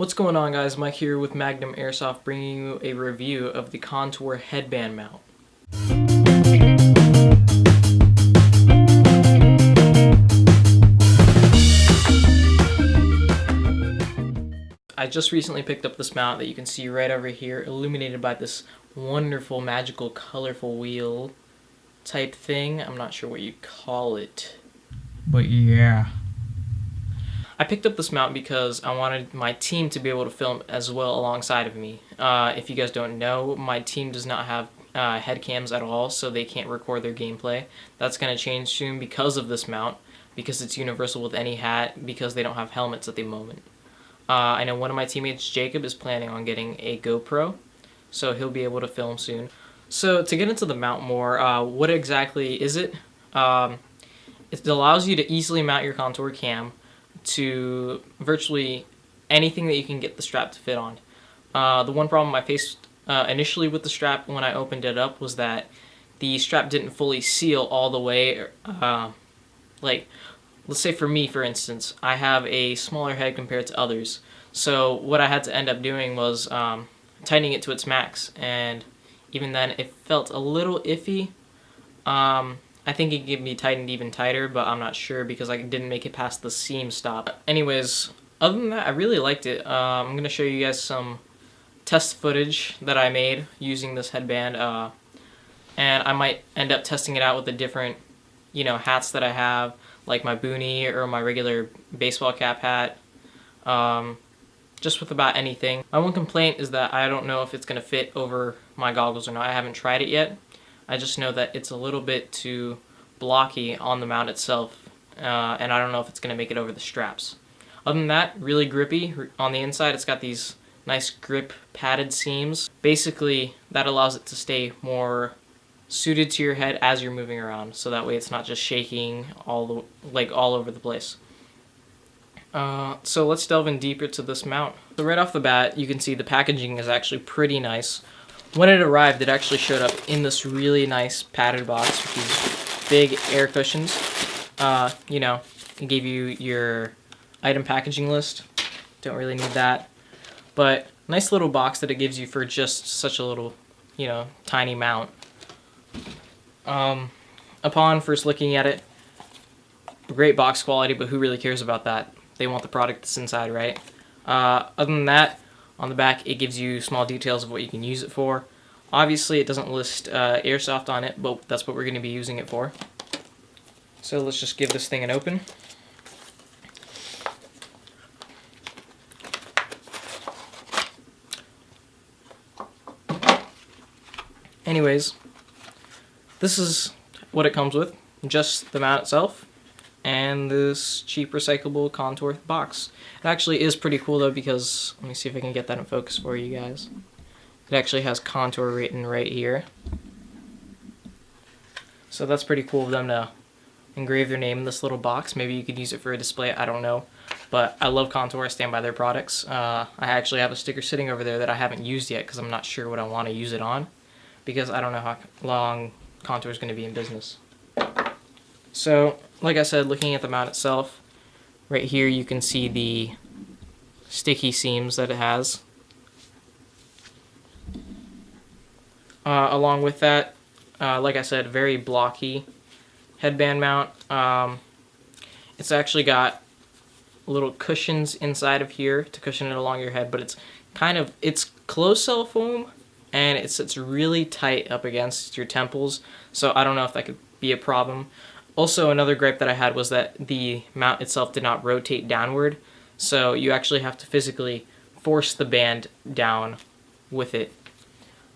What's going on, guys? Mike here with Magnum Airsoft, bringing you a review of the Contour headband mount. I just recently picked up this mount that you can see right over here, illuminated by this wonderful, magical, colorful wheel type thing. I'm not sure what you call it, but yeah. I picked up this mount because I wanted my team to be able to film as well alongside of me. If you guys don't know, my team does not have head cams at all, so they can't record their gameplay. That's going to change soon because of this mount, because it's universal with any hat, because they don't have helmets at the moment. I know one of my teammates, Jacob, is planning on getting a GoPro, so he'll be able to film soon. So to get into the mount more, what exactly is it? It allows you to easily mount your Contour cam to virtually anything that you can get the strap to fit on. The one problem I faced initially with the strap when I opened it up was that the strap didn't fully seal all the way. Like, let's say for me, for instance, I have a smaller head compared to others. So what I had to end up doing was tightening it to its max, and even then it felt a little iffy. I think it can be tightened even tighter, but I'm not sure because I didn't make it past the seam stop. Anyways, other than that, I really liked it. I'm going to show you guys some test footage that I made using this headband, and I might end up testing it out with the different, hats that I have, like my boonie or my regular baseball cap hat, just with about anything. My one complaint is that I don't know if it's going to fit over my goggles or not. I haven't tried it yet. I just know that it's a little bit too blocky on the mount itself, and I don't know if it's going to make it over the straps. Other than that, really grippy. On the inside, it's got these nice grip padded seams. Basically, that allows it to stay more suited to your head as you're moving around, so that way it's not just shaking all over the place. So let's delve in deeper to this mount. So right off the bat, you can see the packaging is actually pretty nice. When it arrived, it actually showed up in this really nice padded box with these big air cushions. It gave you your item packaging list. Don't really need that. But nice little box that it gives you for just such a little, tiny mount. Upon first looking at it, great box quality, but who really cares about that? They want the product that's inside, right? Other than that, on the back, it gives you small details of what you can use it for. Obviously, it doesn't list airsoft on it, but that's what we're going to be using it for. So let's just give this thing an open. Anyways, this is what it comes with. Just the mount itself and this cheap recyclable Contour box. It actually is pretty cool though, because let me see if I can get that in focus for you guys. It actually has Contour written right here. So that's pretty cool of them to engrave their name in this little box. Maybe you could use it for a display, I don't know. But I love Contour, I stand by their products. I actually have a sticker sitting over there that I haven't used yet because I'm not sure what I want to use it on, because I don't know how long Contour is going to be in business. So, like I said, looking at the mount itself, right here you can see the sticky seams that it has. Along with that, like I said, very blocky headband mount. It's actually got little cushions inside of here to cushion it along your head, but it's closed cell foam, and it sits really tight up against your temples, so I don't know if that could be a problem. Also, another gripe that I had was that the mount itself did not rotate downward, so you actually have to physically force the band down with it.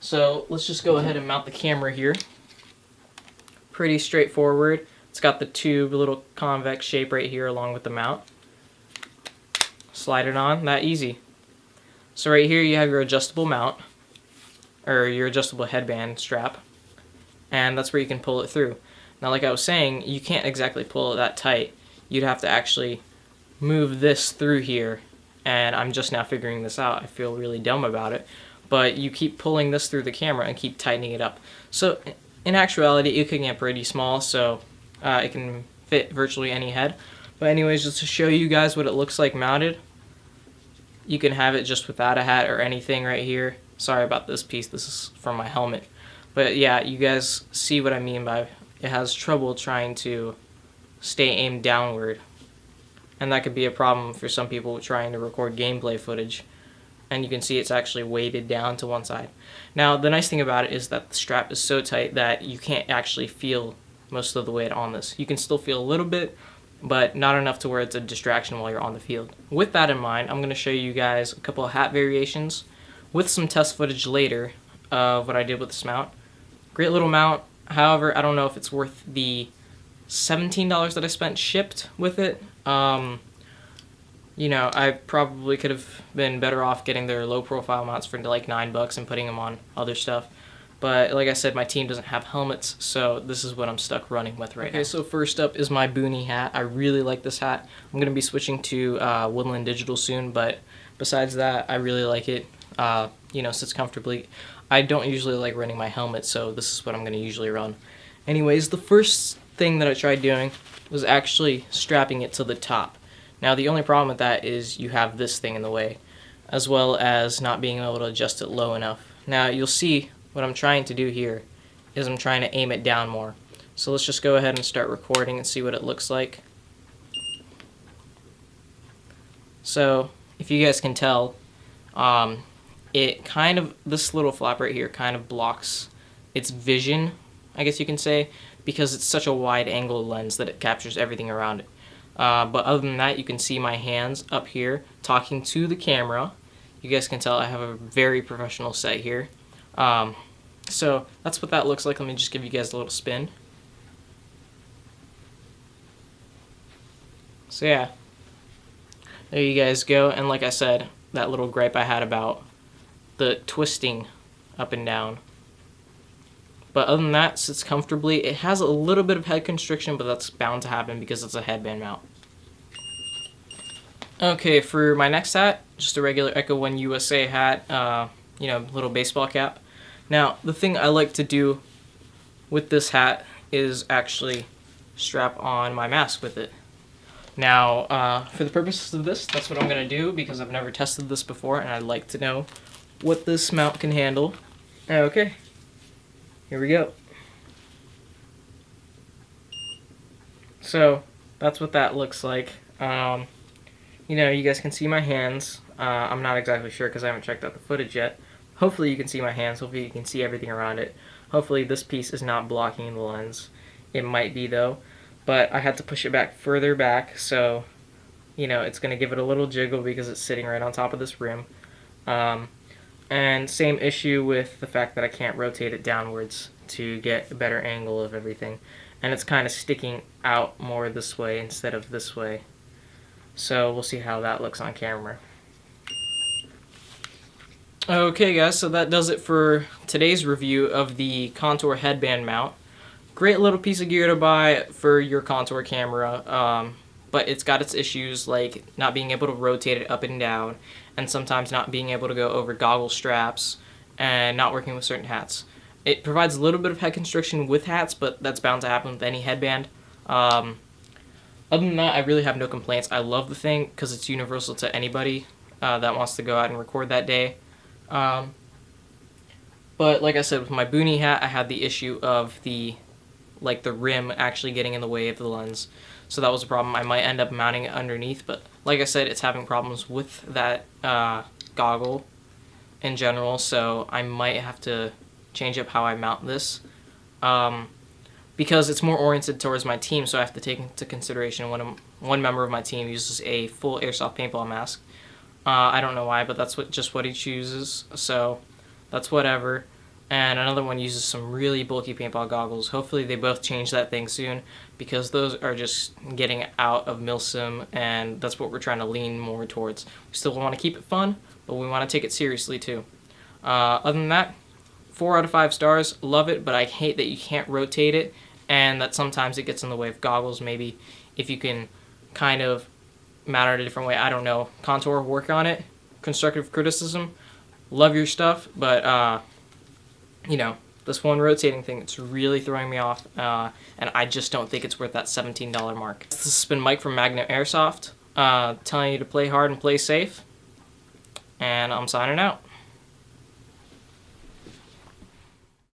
So let's just go ahead and mount the camera here. Pretty straightforward. It's got the tube, little convex shape right here along with the mount. Slide it on, that easy. So right here you have your adjustable mount, or your adjustable headband strap, and that's where you can pull it through. Now, like I was saying, you can't exactly pull it that tight. You'd have to actually move this through here, and I'm just now figuring this out. I feel really dumb about it, but you keep pulling this through the camera and keep tightening it up. So in actuality, it can get pretty small, so it can fit virtually any head. But anyways, just to show you guys what it looks like mounted, You can have it just without a hat or anything right here. Sorry about this piece, this is from my helmet. But yeah, you guys see what I mean by it has trouble trying to stay aimed downward. And that could be a problem for some people trying to record gameplay footage. And you can see it's actually weighted down to one side. Now, the nice thing about it is that the strap is so tight that you can't actually feel most of the weight on this. You can still feel a little bit, but not enough to where it's a distraction while you're on the field. With that in mind, I'm going to show you guys a couple of hat variations with some test footage later of what I did with this mount. Great little mount. However, I don't know if it's worth the $17 that I spent shipped with it. You know, I probably could have been better off getting their low profile mounts for like $9 and putting them on other stuff. But like I said, my team doesn't have helmets, so this is what I'm stuck running with right now. Okay, so first up is my Boonie hat. I really like this hat. I'm going to be switching to Woodland Digital soon, but besides that, I really like it. You know, sits comfortably. I don't usually like running my helmet, so this is what I'm going to usually run. Anyways, the first thing that I tried doing was actually strapping it to the top. Now, the only problem with that is you have this thing in the way, as well as not being able to adjust it low enough. Now, you'll see what I'm trying to do here is I'm trying to aim it down more. So let's just go ahead and start recording and see what it looks like. So, if you guys can tell, this little flap right here kind of blocks its vision, I guess you can say, because it's such a wide angle lens that it captures everything around it. But other than that, you can see my hands up here talking to the camera. You guys can tell I have a very professional set here. So that's what that looks like. Let me just give you guys a little spin. So yeah, there you guys go. And like I said, that little gripe I had about the twisting up and down. But other than that, it sits comfortably. It has a little bit of head constriction, but that's bound to happen because it's a headband mount. Okay, for my next hat, just a regular Echo One USA hat, you know, little baseball cap. Now, the thing I like to do with this hat is actually strap on my mask with it. Now, for the purposes of this, that's what I'm going to do because I've never tested this before and I'd like to know what this mount can handle. Okay. Here we go. So, that's what that looks like. You know, you guys can see my hands. I'm not exactly sure because I haven't checked out the footage yet. Hopefully you can see my hands. Hopefully you can see everything around it. Hopefully this piece is not blocking the lens. It might be though. But I had to push it back further back, so, you know, it's going to give it a little jiggle because it's sitting right on top of this rim. And same issue with the fact that I can't rotate it downwards to get a better angle of everything. And it's kind of sticking out more this way instead of this way. So we'll see how that looks on camera. Okay guys, so that does it for today's review of the Contour headband mount. Great little piece of gear to buy for your Contour camera. But it's got its issues like not being able to rotate it up and down, and sometimes not being able to go over goggle straps, and not working with certain hats. It provides a little bit of head constriction with hats, but that's bound to happen with any headband. Other than that, I really have no complaints. I love the thing because it's universal to anybody that wants to go out and record that day. But like I said, with my Boonie hat, I had the issue of the rim actually getting in the way of the lens. So that was a problem. I might end up mounting it underneath, but like I said, it's having problems with that goggle in general, so I might have to change up how I mount this. Because it's more oriented towards my team, so I have to take into consideration when one member of my team uses a full airsoft paintball mask. I don't know why, but that's just what he chooses, so that's whatever. And another one uses some really bulky paintball goggles. Hopefully they both change that thing soon, because those are just getting out of milsim, and that's what we're trying to lean more towards. We still want to keep it fun, but we want to take it seriously too. Other than that, 4 out of 5 stars. Love it, but I hate that you can't rotate it, and that sometimes it gets in the way of goggles. Maybe if you can kind of mount it a different way. I don't know. Contour, work on it. Constructive criticism. Love your stuff, but you know, this one rotating thing, it's really throwing me off, and I just don't think it's worth that $17 mark. This has been Mike from Magnet Airsoft, telling you to play hard and play safe. and I'm signing out.